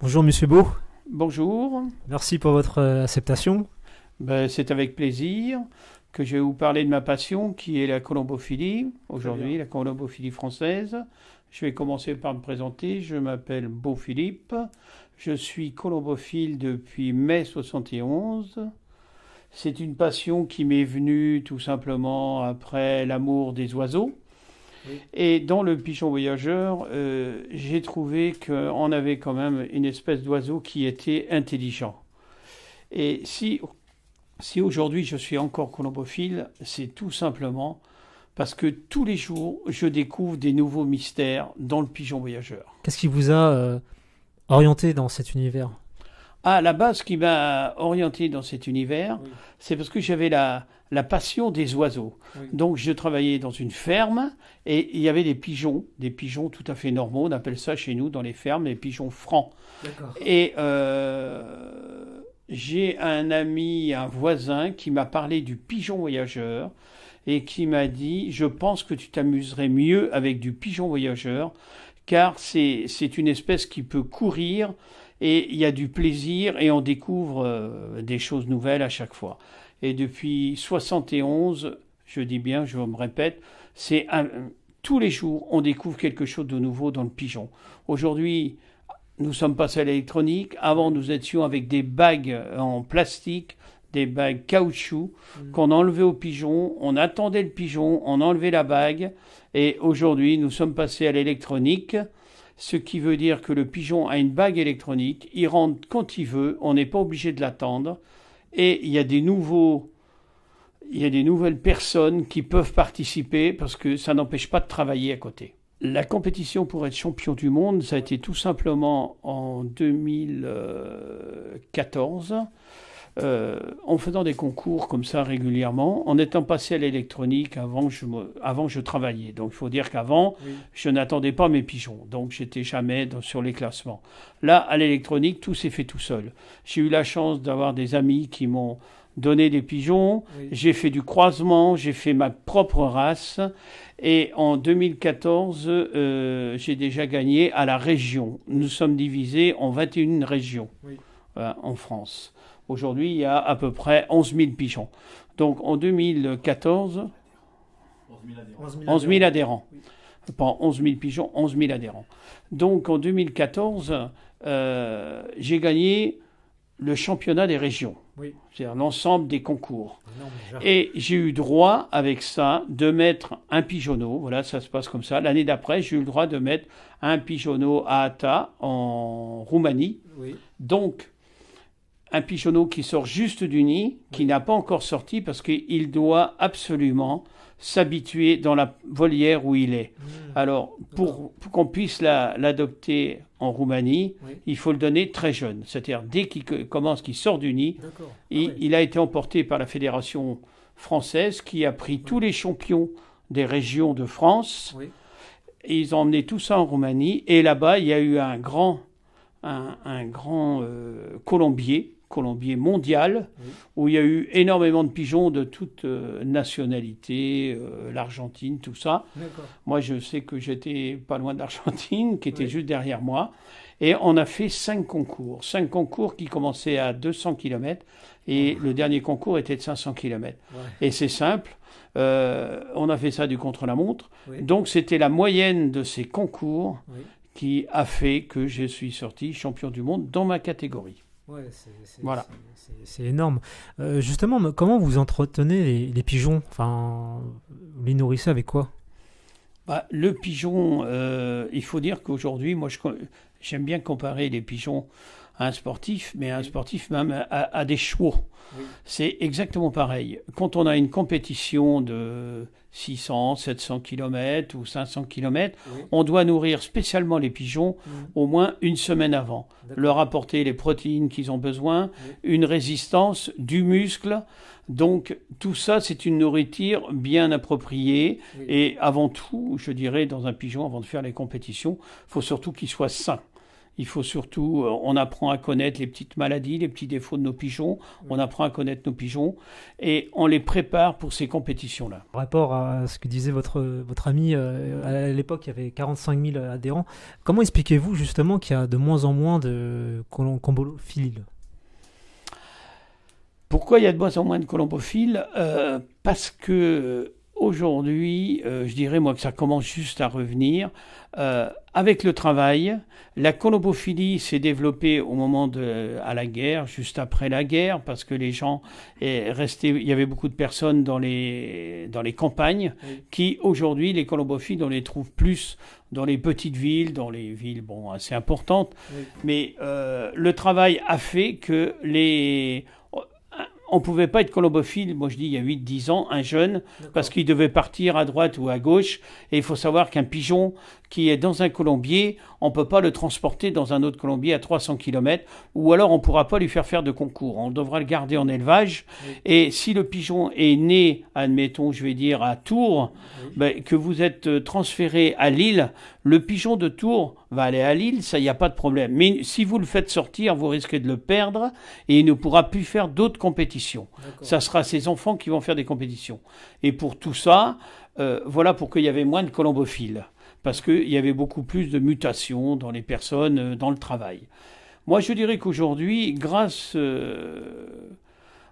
Bonjour Monsieur Beau, Bonjour, merci pour votre acceptation. c'est avec plaisir que je vais vous parler de ma passion qui est la colombophilie, aujourd'hui la colombophilie française. Je vais commencer par me présenter, je m'appelle Beau Philippe, je suis colombophile depuis mai 71. C'est une passion qui m'est venue tout simplement après l'amour des oiseaux. Oui. Et dans le pigeon voyageur, j'ai trouvé qu'on avait quand même une espèce d'oiseau qui était intelligent. Et si aujourd'hui je suis encore colombophile, c'est tout simplement parce que tous les jours, je découvre des nouveaux mystères dans le pigeon voyageur. Qu'est-ce qui vous a orienté dans cet univers ? À la base, ce qui m'a orienté dans cet univers, oui, c'est parce que j'avais la passion des oiseaux. Oui. Donc, je travaillais dans une ferme et il y avait des pigeons tout à fait normaux. On appelle ça chez nous, dans les fermes, les pigeons francs. D'accord. Et j'ai un ami, un voisin, qui m'a parlé du pigeon voyageur et qui m'a dit « Je pense que tu t'amuserais mieux avec du pigeon voyageur, car c'est une espèce qui peut courir ». Et il y a du plaisir et on découvre des choses nouvelles à chaque fois. Et depuis 71, je dis bien, je me répète, tous les jours, on découvre quelque chose de nouveau dans le pigeon. Aujourd'hui, nous sommes passés à l'électronique. Avant, nous étions avec des bagues en plastique, des bagues caoutchouc, qu'on enlevait au pigeon. On attendait le pigeon, on enlevait la bague. Et aujourd'hui, nous sommes passés à l'électronique. Ce qui veut dire que le pigeon a une bague électronique, il rentre quand il veut, on n'est pas obligé de l'attendre, et il y a des nouvelles personnes qui peuvent participer parce que ça n'empêche pas de travailler à côté. La compétition pour être champion du monde, ça a été tout simplement en 2014, en faisant des concours comme ça régulièrement, en étant passé à l'électronique avant je travaillais. Donc il faut dire qu'avant, oui, je n'attendais pas mes pigeons, donc j'étais jamais sur les classements. Là, à l'électronique, tout s'est fait tout seul. J'ai eu la chance d'avoir des amis qui m'ont donné des pigeons, oui, j'ai fait du croisement, j'ai fait ma propre race, et en 2014, j'ai déjà gagné à la région. Nous sommes divisés en 21 régions, oui, en France. Aujourd'hui, il y a à peu près 11 000 pigeons. Donc en 2014, 11 000 adhérents. Oui. Pas 11 000 pigeons, 11 000 adhérents. Donc en 2014, j'ai gagné le championnat des régions. Oui. C'est-à-dire l'ensemble des concours. Non, et j'ai eu droit, avec ça, de mettre un pigeonneau. Voilà, ça se passe comme ça. L'année d'après, j'ai eu le droit de mettre un pigeonneau à Ata, en Roumanie. Oui. Donc, un pigeonneau qui sort juste du nid, qui n'a pas encore sorti parce qu'il doit absolument s'habituer dans la volière où il est. Alors, pour qu'on puisse l'adopter en Roumanie, oui, il faut le donner très jeune. C'est-à-dire, dès qu'il sort du nid, il a été emporté par la Fédération française qui a pris tous les champions des régions de France. Oui. Et ils ont emmené tout ça en Roumanie. Et là-bas, il y a eu un grand colombier mondial, oui, où il y a eu énormément de pigeons de toutes nationalités, l'Argentine, tout ça. Moi, je sais que j'étais pas loin de l'Argentine, qui était, oui, juste derrière moi. Et on a fait 5 concours qui commençaient à 200 km et le dernier concours était de 500 km. Ouais. Et c'est simple, on a fait ça du contre-la-montre. Oui. Donc, c'était la moyenne de ces concours, oui, qui a fait que je suis sorti champion du monde dans ma catégorie. Ouais, voilà. C'est énorme. Justement, comment vous entretenez les pigeons ? Enfin, vous les nourrissez avec quoi ? Le pigeon, il faut dire qu'aujourd'hui, moi, j'aime bien comparer les pigeons à un sportif, mais un sportif même à des chevaux. Oui. C'est exactement pareil. Quand on a une compétition de 600, 700 km ou 500 km, oui, on doit nourrir spécialement les pigeons au moins une semaine avant. Leur apporter les protéines qu'ils ont besoin, oui, une résistance, du muscle. Donc tout ça, c'est une nourriture bien appropriée. Oui. Et avant tout, je dirais, dans un pigeon, avant de faire les compétitions, il faut surtout qu'il soit sain. Il faut surtout, on apprend à connaître les petites maladies, les petits défauts de nos pigeons, on apprend à connaître nos pigeons et on les prépare pour ces compétitions-là. Par rapport à ce que disait votre ami, à l'époque il y avait 45 000 adhérents. Comment expliquez-vous justement qu'il y a de moins en moins de colombophiles ? Pourquoi il y a de moins en moins de colombophiles ? Parce que aujourd'hui, je dirais moi que ça commence juste à revenir. Avec le travail, la colombophilie s'est développée au moment à la guerre, juste après la guerre, parce que les gens restaient. Il y avait beaucoup de personnes dans les campagnes qui aujourd'hui les colombophiles on les trouve plus dans les petites villes, dans les villes assez importantes. Mais le travail a fait que on ne pouvait pas être colombophile, moi je dis il y a 8-10 ans, un jeune, parce qu'il devait partir à droite ou à gauche. Et il faut savoir qu'un pigeon qui est dans un colombier, on ne peut pas le transporter dans un autre colombier à 300 km, ou alors on ne pourra pas lui faire de concours. On devra le garder en élevage. Et si le pigeon est né, admettons, je vais dire, à Tours, que vous êtes transféré à Lille, le pigeon de Tours va aller à Lille, ça, il n'y a pas de problème. Mais si vous le faites sortir, vous risquez de le perdre et il ne pourra plus faire d'autres compétitions. Ça sera ses enfants qui vont faire des compétitions. Et pour tout ça, voilà pourquoi il y avait moins de colombophiles. Parce qu'il y avait beaucoup plus de mutations dans les personnes, dans le travail. Moi, je dirais qu'aujourd'hui, grâce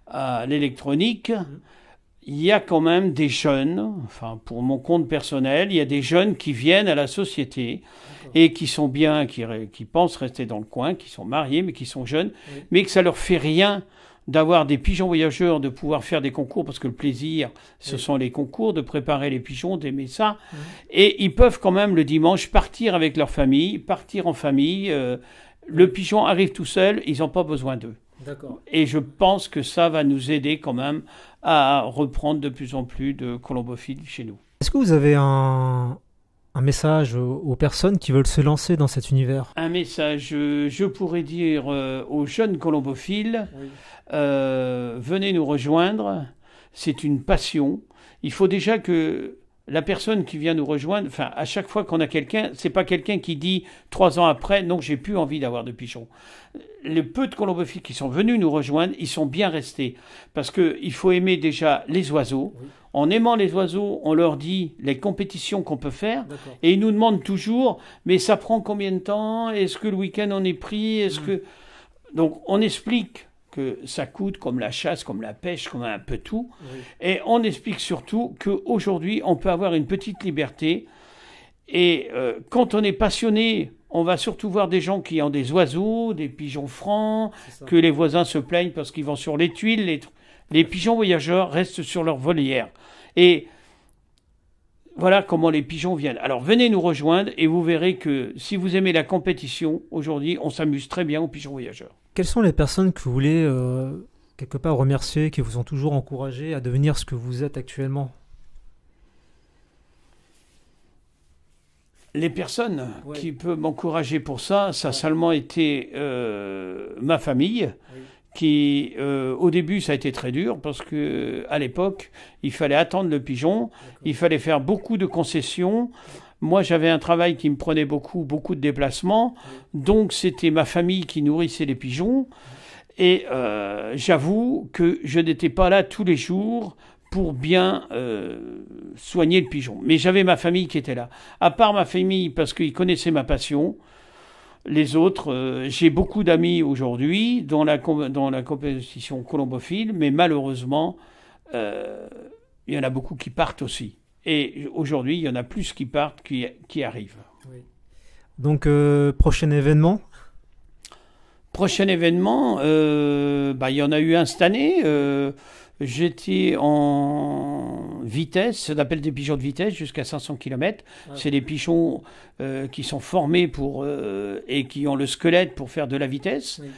à l'électronique, il y a quand même des jeunes, enfin pour mon compte personnel, il y a des jeunes qui viennent à la société et qui sont bien, qui pensent rester dans le coin, qui sont mariés mais qui sont jeunes, mais que ça leur fait rien d'avoir des pigeons voyageurs, de pouvoir faire des concours, parce que le plaisir, ce sont les concours, de préparer les pigeons, d'aimer ça. Et ils peuvent quand même le dimanche partir avec leur famille, partir en famille. Le pigeon arrive tout seul, ils n'ont pas besoin d'eux. D'accord. Et je pense que ça va nous aider quand même à reprendre de plus en plus de colombophiles chez nous. Est-ce que vous avez un message aux personnes qui veulent se lancer dans cet univers ? Un message, je pourrais dire aux jeunes colombophiles, venez nous rejoindre, c'est une passion. Il faut déjà que la personne qui vient nous rejoindre, enfin, à chaque fois qu'on a quelqu'un, c'est pas quelqu'un qui dit 3 ans après, non, j'ai plus envie d'avoir de pigeons. Les peu de colombophiles qui sont venus nous rejoindre, ils sont bien restés. Parce qu'il faut aimer déjà les oiseaux. Oui. En aimant les oiseaux, on leur dit les compétitions qu'on peut faire. D'accord. Et ils nous demandent toujours, mais ça prend combien de temps? Est-ce que le week-end on est pris? Est-ce que... Donc, on explique que ça coûte comme la chasse, comme la pêche, comme un peu tout. Oui. Et on explique surtout qu'aujourd'hui, on peut avoir une petite liberté. Et quand on est passionné, on va surtout voir des gens qui ont des oiseaux, des pigeons francs, que les voisins se plaignent parce qu'ils vont sur les tuiles. Les pigeons voyageurs restent sur leur volière. Et voilà comment les pigeons viennent. Alors venez nous rejoindre et vous verrez que si vous aimez la compétition, aujourd'hui, on s'amuse très bien aux pigeons voyageurs. Quelles sont les personnes que vous voulez quelque part remercier, qui vous ont toujours encouragé à devenir ce que vous êtes actuellement ? Les personnes qui peuvent m'encourager pour ça, ça a seulement été ma famille, qui au début ça a été très dur parce que à l'époque il fallait attendre le pigeon, il fallait faire beaucoup de concessions. Moi j'avais un travail qui me prenait beaucoup de déplacements, donc c'était ma famille qui nourrissait les pigeons et j'avoue que je n'étais pas là tous les jours pour bien soigner le pigeon. Mais j'avais ma famille qui était là. À part ma famille, parce qu'ils connaissaient ma passion, les autres, j'ai beaucoup d'amis aujourd'hui dans la compétition colombophile, mais malheureusement, il y en a beaucoup qui partent aussi. Et aujourd'hui, il y en a plus qui partent qui arrivent. Oui. Donc, prochain événement ? Prochain événement, il y en a eu un cette année. J'étais en vitesse, ça s'appelle des pigeons de vitesse, jusqu'à 500 km. C'est des pigeons qui sont formés et qui ont le squelette pour faire de la vitesse. Oui.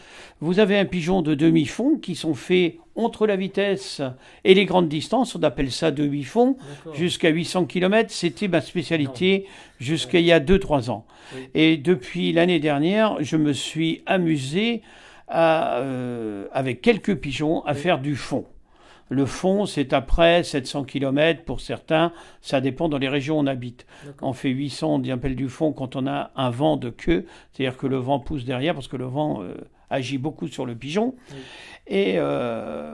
Vous avez un pigeon de demi-fond qui sont faits entre la vitesse et les grandes distances. On appelle ça demi-fond, jusqu'à 800 km. C'était ma spécialité jusqu'à il y a 2-3 ans. Oui. Et depuis l'année dernière, je me suis amusé avec quelques pigeons à faire du fond. Le fond, c'est après 700 km pour certains. Ça dépend dans les régions où on habite. On fait 800, on dit appel du fond quand on a un vent de queue, c'est-à-dire que le vent pousse derrière parce que le vent agit beaucoup sur le pigeon. Oui. Et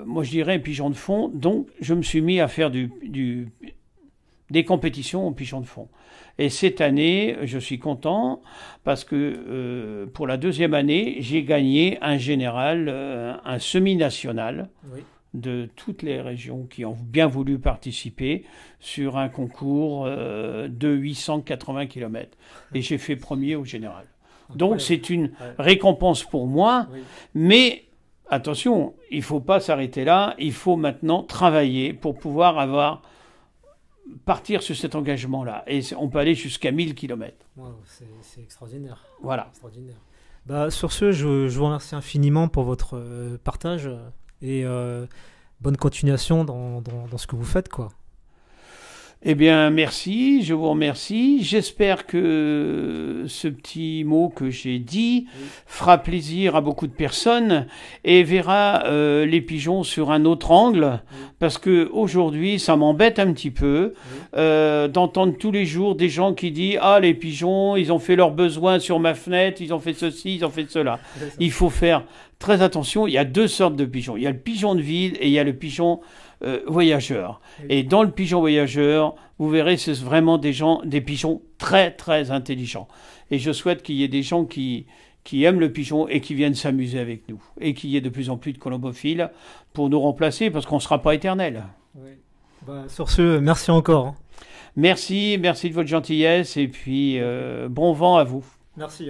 moi, je dirais pigeon de fond. Donc, je me suis mis à faire des compétitions au pigeon de fond. Et cette année, je suis content parce que pour la deuxième année, j'ai gagné un général, un semi-national de toutes les régions qui ont bien voulu participer sur un concours de 880 km. Et j'ai fait premier au général. Donc c'est une récompense pour moi, mais attention, il ne faut pas s'arrêter là, il faut maintenant travailler pour pouvoir partir sur cet engagement-là. Et on peut aller jusqu'à 1000 km. Wow, c'est extraordinaire. Voilà. Extraordinaire. Bah, sur ce, je vous remercie infiniment pour votre partage et bonne continuation dans ce que vous faites, quoi. Eh bien, merci, je vous remercie. J'espère que ce petit mot que j'ai dit fera plaisir à beaucoup de personnes et verra les pigeons sur un autre angle, parce que aujourd'hui, ça m'embête un petit peu d'entendre tous les jours des gens qui disent « Ah, les pigeons, ils ont fait leurs besoins sur ma fenêtre, ils ont fait ceci, ils ont fait cela. » Il faut faire très attention, il y a deux sortes de pigeons. Il y a le pigeon de ville et il y a le pigeon voyageur. Et dans le pigeon voyageur, vous verrez, c'est vraiment des pigeons très très intelligents. Et je souhaite qu'il y ait des gens qui aiment le pigeon et qui viennent s'amuser avec nous. Et qu'il y ait de plus en plus de colombophiles pour nous remplacer, parce qu'on ne sera pas éternel. Oui. Bah, sur ce, merci encore. Merci de votre gentillesse et puis bon vent à vous. Merci.